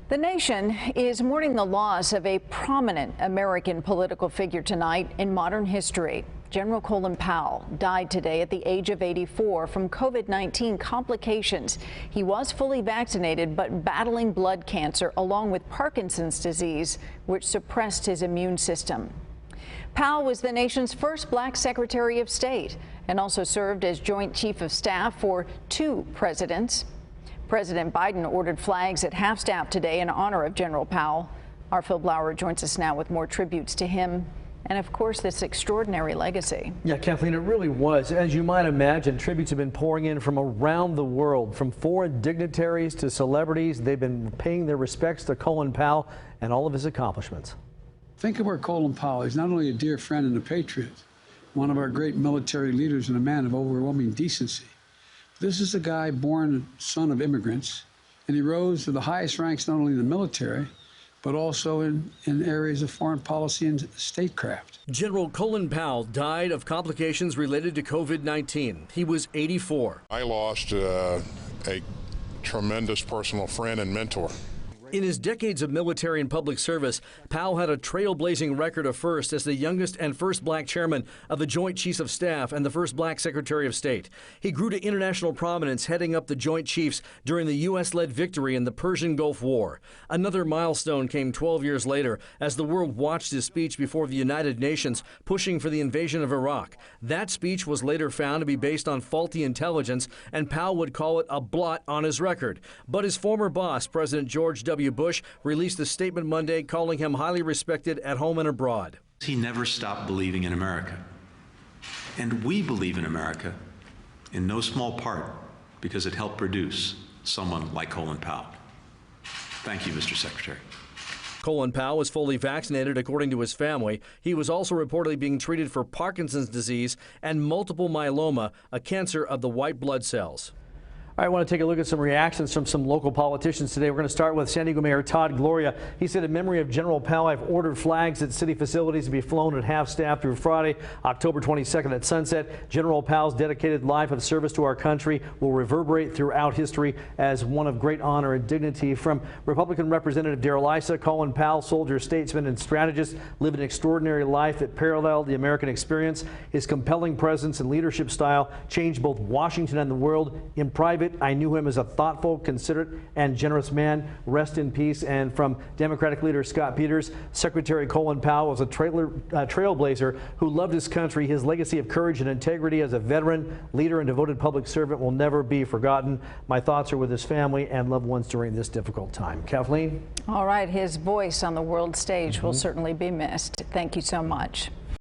The nation is mourning the loss of a prominent American political figure tonight in modern history. General Colin Powell died today at the age of 84 from COVID-19 complications. He was fully vaccinated but battling blood cancer along with Parkinson's disease, which suppressed his immune system. Powell was the nation's first black Secretary of State and also served as Joint Chief of Staff for 2 presidents. President Biden ordered flags at half-staff today in honor of General Powell. Our Phil Blauer joins us now with more tributes to him and, of course, this extraordinary legacy. Yeah, Kathleen, it really was. As you might imagine, tributes have been pouring in from around the world, from foreign dignitaries to celebrities. They've been paying their respects to Colin Powell and all of his accomplishments. Think of where Colin Powell is, not only a dear friend and a patriot, one of our great military leaders and a man of overwhelming decency. This is a guy born son of immigrants, and he rose to the highest ranks not only in the military, but also in areas of foreign policy and statecraft. General Colin Powell died of complications related to COVID-19. He was 84. I lost a tremendous personal friend and mentor. In his decades of military and public service, Powell had a trailblazing record of first as the youngest and first black chairman of the Joint Chiefs of Staff and the first black Secretary of State. He grew to international prominence heading up the Joint Chiefs during the U.S.-led victory in the Persian Gulf War. Another milestone came 12 years later as the world watched his speech before the United Nations pushing for the invasion of Iraq. That speech was later found to be based on faulty intelligence, and Powell would call it a blot on his record. But his former boss, President George W. Bush, released a statement Monday calling him highly respected at home and abroad. He never stopped believing in America. And we believe in America in no small part because it helped produce someone like Colin Powell. Thank you, Mr. Secretary. Colin Powell was fully vaccinated, according to his family. He was also reportedly being treated for Parkinson's disease and multiple myeloma, a cancer of the white blood cells. All right, I want to take a look at some reactions from some local politicians today. We're going to start with San Diego Mayor Todd Gloria. He said, in memory of General Powell, I've ordered flags at city facilities to be flown at half-staff through Friday, October 22nd at sunset. General Powell's dedicated life of service to our country will reverberate throughout history as one of great honor and dignity. From Republican Representative Darrell Issa, Colin Powell, soldier, statesman, and strategist, lived an extraordinary life that paralleled the American experience. His compelling presence and leadership style changed both Washington and the world. In private, I knew him as a thoughtful, considerate, and generous man. Rest in peace. And from Democratic leader Scott Peters, Secretary Colin Powell was a trailblazer who loved his country. His legacy of courage and integrity as a veteran, leader, and devoted public servant will never be forgotten. My thoughts are with his family and loved ones during this difficult time. Kathleen? All right, his voice on the world stage will certainly be missed. Thank you so much.